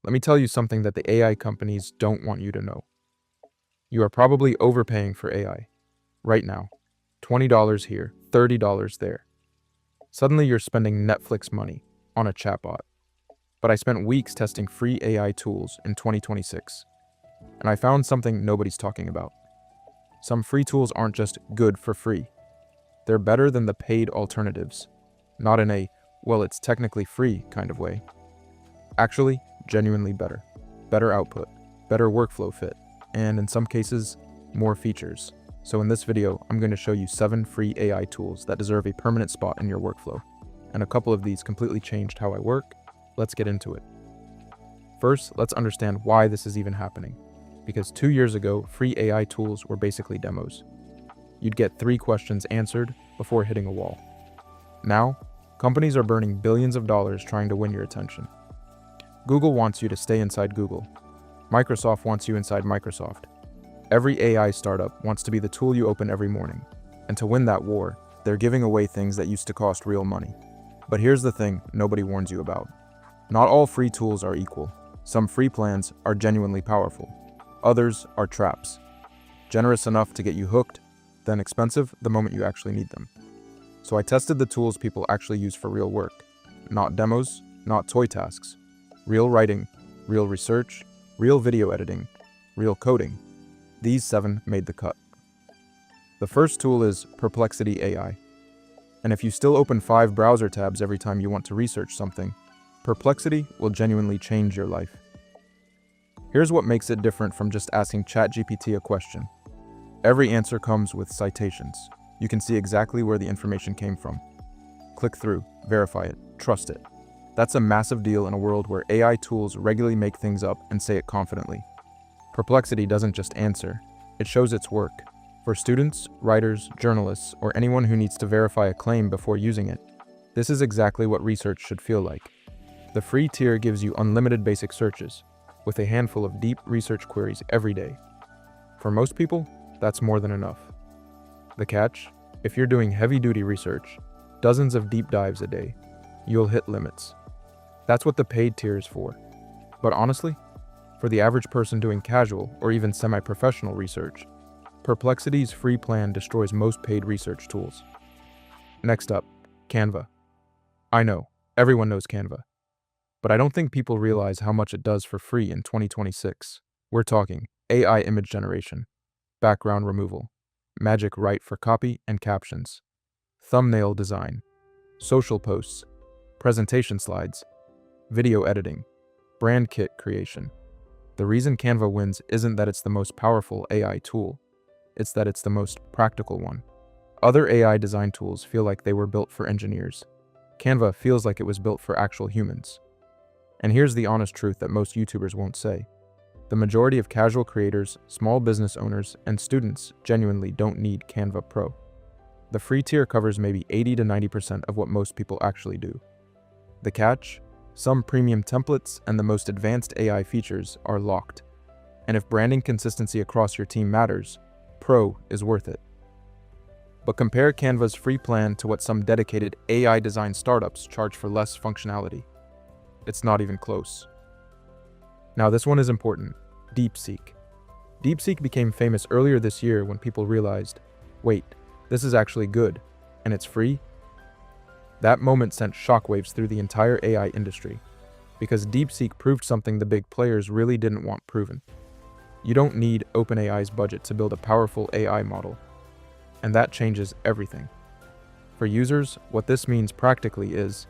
Let me tell you something that the AI companies don't want you to know. You are probably overpaying for AI. Right now. $20 here, $30 there. Suddenly you're spending Netflix money on a chatbot. But I spent weeks testing free AI tools in 2026, and I found something nobody's talking about. Some free tools aren't just good for free. They're better than the paid alternatives. Not in a, well, it's technically free kind of way. Actually, genuinely better. Better output, better workflow fit, and in some cases, more features. So in this video, I'm going to show you 7 free AI tools that deserve a permanent spot in your workflow. And a couple of these completely changed how I work. Let's get into it. First, let's understand why this is even happening. Because 2 years ago, free AI tools were basically demos. You'd get 3 questions answered before hitting a wall. Now, companies are burning billions of dollars trying to win your attention. Google wants you to stay inside Google. Microsoft wants you inside Microsoft. Every AI startup wants to be the tool you open every morning. And to win that war, they're giving away things that used to cost real money. But here's the thing nobody warns you about. Not all free tools are equal. Some free plans are genuinely powerful. Others are traps. Generous enough to get you hooked, then expensive the moment you actually need them. So I tested the tools people actually use for real work. Not demos, not toy tasks. Real writing, real research, real video editing, real coding. These 7 made the cut. The first tool is Perplexity AI. And if you still open 5 browser tabs every time you want to research something, Perplexity will genuinely change your life. Here's what makes it different from just asking ChatGPT a question. Every answer comes with citations. You can see exactly where the information came from. Click through, verify it, trust it. That's a massive deal in a world where AI tools regularly make things up and say it confidently. Perplexity doesn't just answer, it shows its work. For students, writers, journalists, or anyone who needs to verify a claim before using it, this is exactly what research should feel like. The free tier gives you unlimited basic searches, with a handful of deep research queries every day. For most people, that's more than enough. The catch? If you're doing heavy-duty research, dozens of deep dives a day, you'll hit limits. That's what the paid tier is for. But honestly, for the average person doing casual or even semi-professional research, Perplexity's free plan destroys most paid research tools. Next up, Canva. I know, everyone knows Canva. But I don't think people realize how much it does for free in 2026. We're talking AI image generation, background removal, magic write for copy and captions, thumbnail design, social posts, presentation slides, video editing, brand kit creation. The reason Canva wins isn't that it's the most powerful AI tool, it's that it's the most practical one. Other AI design tools feel like they were built for engineers. Canva feels like it was built for actual humans. And here's the honest truth that most YouTubers won't say. The majority of casual creators, small business owners, and students genuinely don't need Canva Pro. The free tier covers maybe 80 to 90% of what most people actually do. The catch? Some premium templates and the most advanced AI features are locked. And if branding consistency across your team matters, Pro is worth it. But compare Canva's free plan to what some dedicated AI design startups charge for less functionality. It's not even close. Now this one is important, DeepSeek. DeepSeek became famous earlier this year when people realized, wait, this is actually good, and it's free? That moment sent shockwaves through the entire AI industry, because DeepSeek proved something the big players really didn't want proven. You don't need OpenAI's budget to build a powerful AI model, and that changes everything. For users, what this means practically is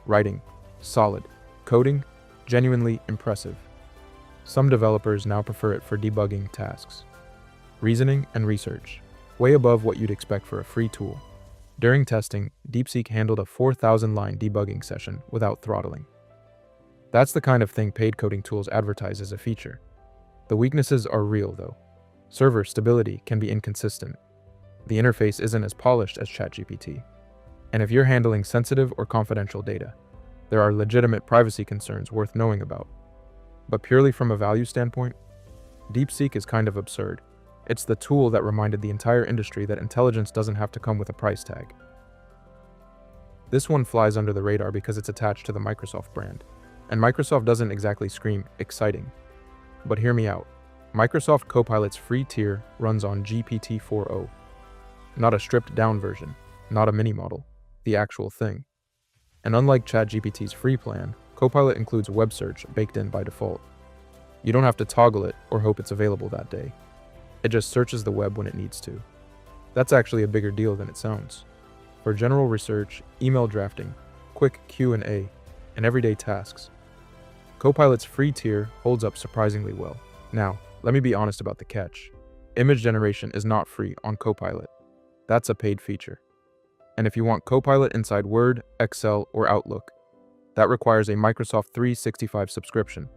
writing, solid, coding, genuinely impressive. Some developers now prefer it for debugging tasks. Reasoning and research, way above what you'd expect for a free tool. During testing, DeepSeek handled a 4,000-line debugging session without throttling. That's the kind of thing paid coding tools advertise as a feature. The weaknesses are real, though. Server stability can be inconsistent. The interface isn't as polished as ChatGPT. And if you're handling sensitive or confidential data, there are legitimate privacy concerns worth knowing about. But purely from a value standpoint, DeepSeek is kind of absurd. It's the tool that reminded the entire industry that intelligence doesn't have to come with a price tag. This one flies under the radar because it's attached to the Microsoft brand. And Microsoft doesn't exactly scream exciting. But hear me out. Microsoft Copilot's free tier runs on GPT-4o. Not a stripped down version, not a mini model, the actual thing. And unlike ChatGPT's free plan, Copilot includes web search baked in by default. You don't have to toggle it or hope it's available that day. It just searches the web when it needs to. That's actually a bigger deal than it sounds. For general research, email drafting, quick Q&A, and everyday tasks, Copilot's free tier holds up surprisingly well. Now, let me be honest about the catch. Image generation is not free on Copilot. That's a paid feature. And if you want Copilot inside Word, Excel, or Outlook, that requires a Microsoft 365 subscription.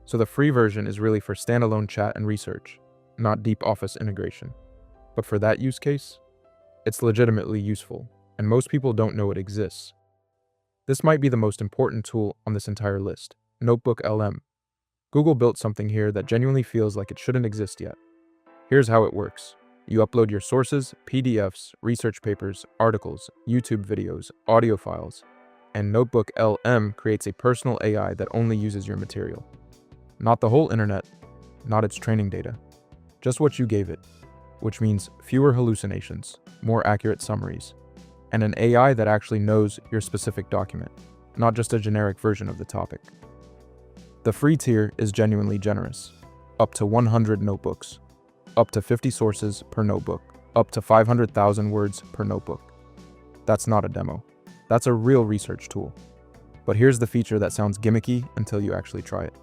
So the free version is really for standalone chat and research, not deep Office integration. But for that use case, it's legitimately useful, and most people don't know it exists. This might be the most important tool on this entire list, NotebookLM. Google built something here that genuinely feels like it shouldn't exist yet. Here's how it works. You upload your sources, PDFs, research papers, articles, YouTube videos, audio files, and NotebookLM creates a personal AI that only uses your material. Not the whole internet, not its training data, just what you gave it, which means fewer hallucinations, more accurate summaries, and an AI that actually knows your specific document, not just a generic version of the topic. The free tier is genuinely generous, up to 100 notebooks, up to 50 sources per notebook, up to 500,000 words per notebook. That's not a demo. That's a real research tool. But here's the feature that sounds gimmicky until you actually try it.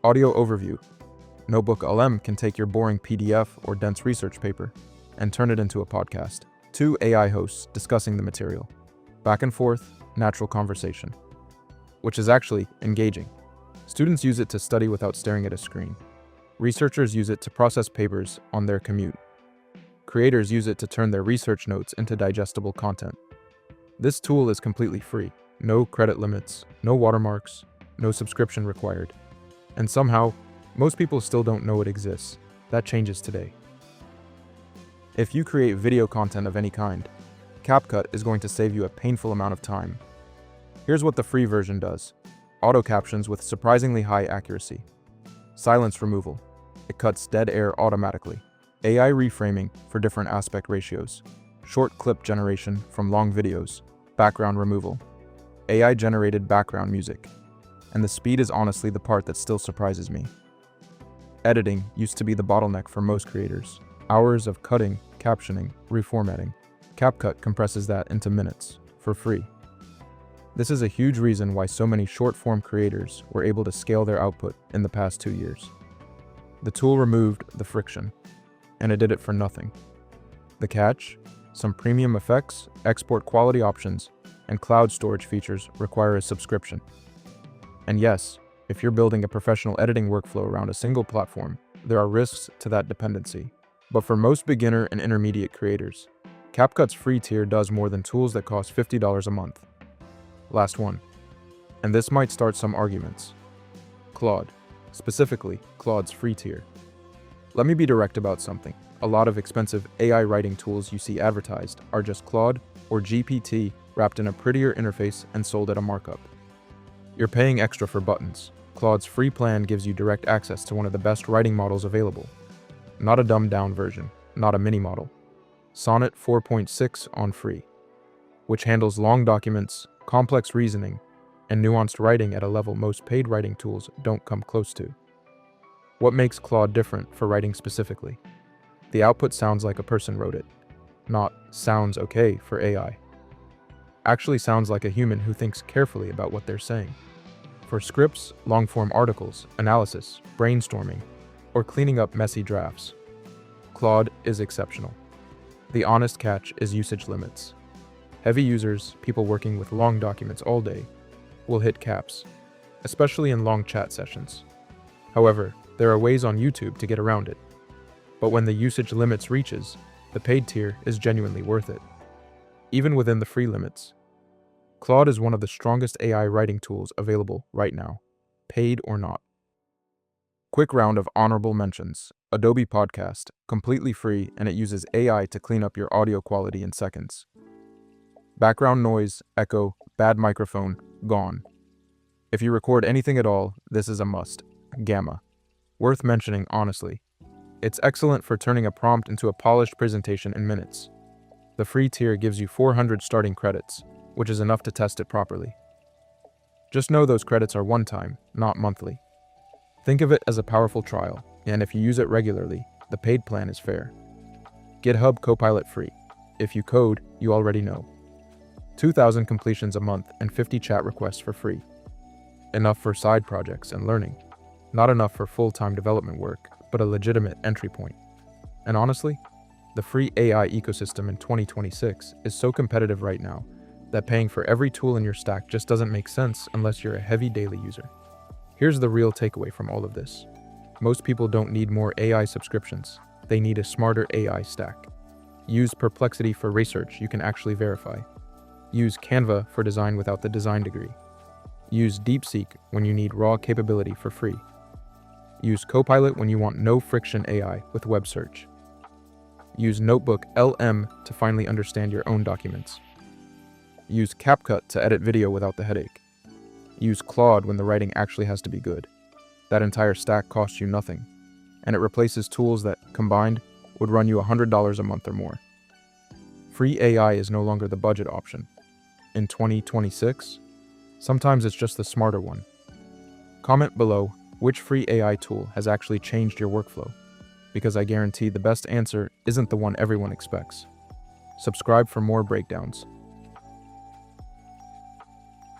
Audio overview. NotebookLM can take your boring PDF or dense research paper and turn it into a podcast. 2 AI hosts discussing the material. Back and forth, natural conversation. Which is actually engaging. Students use it to study without staring at a screen. Researchers use it to process papers on their commute. Creators use it to turn their research notes into digestible content. This tool is completely free. No credit limits, no watermarks, no subscription required. And somehow, most people still don't know it exists. That changes today. If you create video content of any kind, CapCut is going to save you a painful amount of time. Here's what the free version does. Auto captions with surprisingly high accuracy. Silence removal. It cuts dead air automatically. AI reframing for different aspect ratios. Short clip generation from long videos. Background removal. AI generated background music. And the speed is honestly the part that still surprises me. Editing used to be the bottleneck for most creators. Hours of cutting, captioning, reformatting. CapCut compresses that into minutes, for free. This is a huge reason why so many short-form creators were able to scale their output in the past 2 years. The tool removed the friction, and it did it for nothing. The catch? Some premium effects, export quality options, and cloud storage features require a subscription. And yes, if you're building a professional editing workflow around a single platform, there are risks to that dependency. But for most beginner and intermediate creators, CapCut's free tier does more than tools that cost $50 a month. Last one. And this might start some arguments. Claude. Specifically, Claude's free tier. Let me be direct about something. A lot of expensive AI writing tools you see advertised are just Claude or GPT wrapped in a prettier interface and sold at a markup. You're paying extra for buttons. Claude's free plan gives you direct access to one of the best writing models available. Not a dumbed-down version, not a mini model. Sonnet 4.6 on free, which handles long documents, complex reasoning, and nuanced writing at a level most paid writing tools don't come close to. What makes Claude different for writing specifically? The output sounds like a person wrote it, not sounds okay for AI. Actually sounds like a human who thinks carefully about what they're saying. For scripts, long-form articles, analysis, brainstorming, or cleaning up messy drafts, Claude is exceptional. The honest catch is usage limits. Heavy users, people working with long documents all day, will hit caps, especially in long chat sessions. However, there are ways on YouTube to get around it. But when the usage limits reaches, the paid tier is genuinely worth it. Even within the free limits, Claude is one of the strongest AI writing tools available right now, paid or not. Quick round of honorable mentions. Adobe Podcast, completely free, and it uses AI to clean up your audio quality in seconds. Background noise, echo, bad microphone, gone. If you record anything at all, this is a must. Gamma. Worth mentioning honestly. It's excellent for turning a prompt into a polished presentation in minutes. The free tier gives you 400 starting credits, which is enough to test it properly. Just know those credits are one-time, not monthly. Think of it as a powerful trial, and if you use it regularly, the paid plan is fair. GitHub Copilot free. If you code, you already know. 2,000 completions a month and 50 chat requests for free. Enough for side projects and learning. Not enough for full-time development work, but a legitimate entry point. And honestly, the free AI ecosystem in 2026 is so competitive right now that paying for every tool in your stack just doesn't make sense unless you're a heavy daily user. Here's the real takeaway from all of this. Most people don't need more AI subscriptions. They need a smarter AI stack. Use Perplexity for research you can actually verify. Use Canva for design without the design degree. Use DeepSeek when you need raw capability for free. Use Copilot when you want no-friction AI with web search. Use NotebookLM to finally understand your own documents. Use CapCut to edit video without the headache. Use Claude when the writing actually has to be good. That entire stack costs you nothing, and it replaces tools that, combined, would run you $100 a month or more. Free AI is no longer the budget option. In 2026, sometimes it's just the smarter one. Comment below which free AI tool has actually changed your workflow, because I guarantee the best answer isn't the one everyone expects. Subscribe for more breakdowns.